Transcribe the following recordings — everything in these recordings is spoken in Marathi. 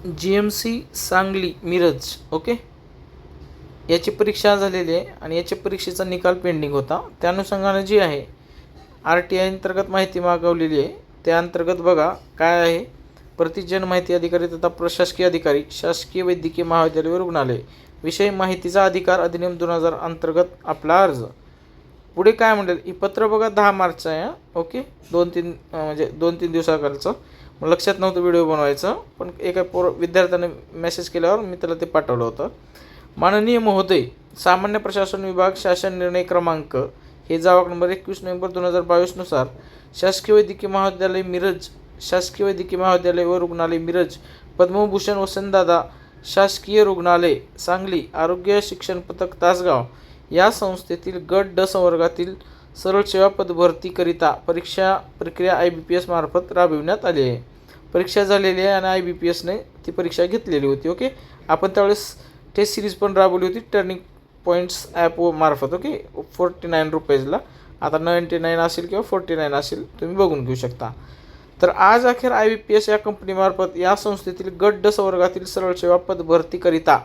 GMC सांगली मिरज ओके, याची परीक्षा झालेली आहे आणि याच्या परीक्षेचा निकाल पेंडिंग होता. त्या अनुषंगाने जी आहे RTI अंतर्गत माहिती मागवलेली आहे. त्या अंतर्गत बघा काय आहे, प्रति जन माहिती अधिकारी तथा प्रशासकीय अधिकारी शासकीय वैद्यकीय महाविद्यालय व रुग्णालय विषय माहितीचा अधिकार अधिनियम 2000 अंतर्गत आपला अर्ज. पुढे काय म्हणेल, ही पत्र बघा 10 मार्च आहे ओके, 2-3 दिवसाखालचं. मग लक्षात नव्हतं व्हिडिओ बनवायचं, पण एका विद्यार्थ्याने मेसेज केल्यावर मी त्याला ते पाठवलं होतं. माननीय महोदय, सामान्य प्रशासन विभाग शासन निर्णय क्रमांक हे जावक नंबर 21 नोव्हेंबर 2022 नुसार शासकीय वैद्यकीय महाविद्यालय मिरज, शासकीय वैद्यकीय महाविद्यालय व रुग्णालय मिरज, पद्मभूषण वसंतदादा शासकीय रुग्णालय सांगली, आरोग्य शिक्षण पथक तासगाव या संस्थेतील गट ड संवर्गातील सरळ सेवा पदभरतीकरिता परीक्षा प्रक्रिया IBPS मार्फत राबविण्यात आली आहे. परीक्षा झालेली आहे आणि IBPSने ती परीक्षा घेतलेली होती ओके. आपण त्यावेळेस टेस्ट सिरीज पण राबवली होती टर्निंग पॉईंट्स ॲप मार्फत ओके, 49 रुपीजला. आता 99 असेल किंवा 49 असेल, तुम्ही बघून घेऊ शकता. तर आज अखेर IBPS या कंपनीमार्फत या संस्थेतील गट ड संवर्गातील सरळ सेवा पदभरतीकरिता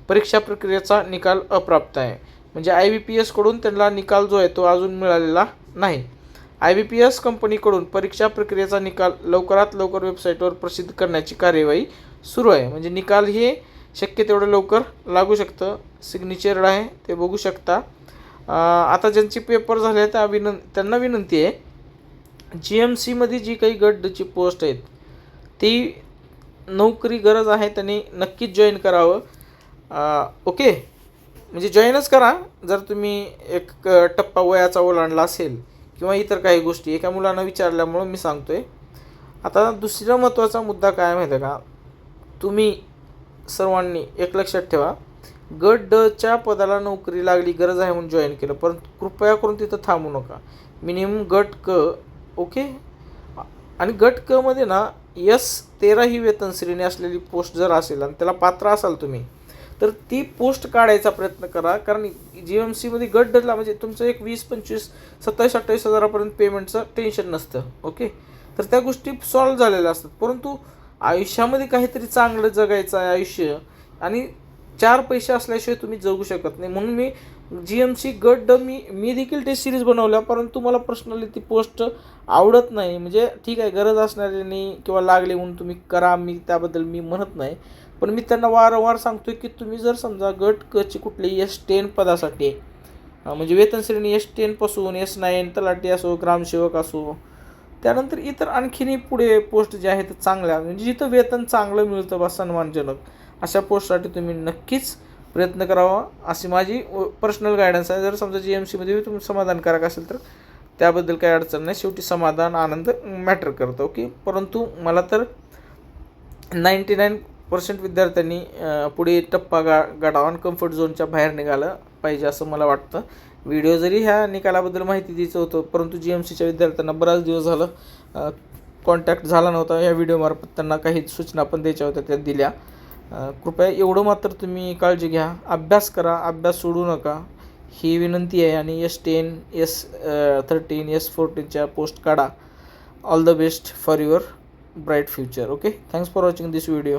परीक्षा प्रक्रियेचा निकाल अप्राप्त आहे. म्हणजे IBPSकडून त्यांना निकाल जो आहे तो अजून मिळालेला नाही. IBPS कंपनीकडून परीक्षा प्रक्रियेचा निकाल लवकरात लवकर वेबसाईटवर प्रसिद्ध करण्याची कार्यवाही सुरू आहे. म्हणजे निकाल हे शक्य तेवढं लवकर लागू शकतं. सिग्नेचर आहे ते बघू शकता. आता ज्यांचे पेपर झाले त्यांना विनंती आहे, GMCमध्ये जी काही गटची पोस्ट आहेत ती नोकरी गरज आहे, त्यांनी नक्कीच जॉईन करावं ओके. म्हणजे जॉईनच करा जर तुम्ही एक टप्पा वयाचा ओलांडला असेल किंवा इतर काही गोष्टी. एका मुलांना विचारल्यामुळं मी सांगतो आहे. आता दुसरा महत्त्वाचा मुद्दा काय माहिती आहे का, तुम्ही सर्वांनी एक लक्षात ठेवा, गट डच्या पदाला नोकरी लागली, गरज आहे म्हणून जॉईन केलं, परंतु कृपया करून तिथं थांबू नका. मिनिमम गट क ओके, आणि गट क मध्ये ना S13 ही वेतन श्रेणी असलेली पोस्ट जर असेल आणि त्याला पात्र असाल तुम्ही, तर ती पोस्ट काढायचा प्रयत्न करा. कारण GMCमध्ये गट डला म्हणजे तुमचं एक 20, 25, 27, 28 हजारापर्यंत पेमेंटचं टेन्शन नसतं ओके. तर त्या गोष्टी सॉल्व्ह झालेल्या असतात. परंतु आयुष्यामध्ये काहीतरी चांगलं जगायचं आहे आयुष्य, आणि 4 पैसे असल्याशिवाय तुम्ही जगू शकत नाही. म्हणून मी GMC गट ड मी देखील टेस्ट सिरीज बनवल्या, परंतु मला पर्सनली ती पोस्ट आवडत नाही. म्हणजे ठीक आहे, गरज असणाऱ्यांनी किंवा लागले म्हणून तुम्ही करा, मी त्याबद्दल मी म्हणत नाही. पण मी त्यांना वारंवार सांगतो की तुम्ही जर समजा गट कची कुठल्याही S10 पदासाठी म्हणजे वेतन श्रेणी S10 पासून S9 तलाठी असो, ग्रामसेवक असो, त्यानंतर इतर आणखीनही पुढे पोस्ट ज्या आहेत चांगल्या, म्हणजे जिथं वेतन चांगलं मिळतं बा सन्मानजनक, अशा पोस्टसाठी तुम्ही नक्कीच प्रयत्न करावा अशी माझी पर्सनल गायडन्स आहे. जर समजा GMCमध्ये तुम्ही समाधानकारक असेल तर त्याबद्दल काही अडचण नाही. शेवटी समाधान आनंद मॅटर करतो ओके. परंतु मला तर 99% विद्यार्थ्यांनी पुढे टप्पा गाठावा आणि कम्फर्ट झोनच्या बाहेर निघालं पाहिजे असं मला वाटतं. व्हिडिओ जरी ह्या निकालाबद्दल माहिती द्यायचं होतं, परंतु GMCच्या विद्यार्थ्यांना बराच दिवस झालं कॉन्टॅक्ट झाला नव्हता. या व्हिडिओमार्फत त्यांना काही सूचना पण द्यायच्या होत्या, त्या दिल्या. कृपया एवढं मात्र तुम्ही काळजी घ्या, अभ्यास करा, अभ्यास सोडू नका ही विनंती आहे. आणि S10, S13, S14च्या पोस्ट काढा. All the best for your bright future okay. Thanks for watching this video.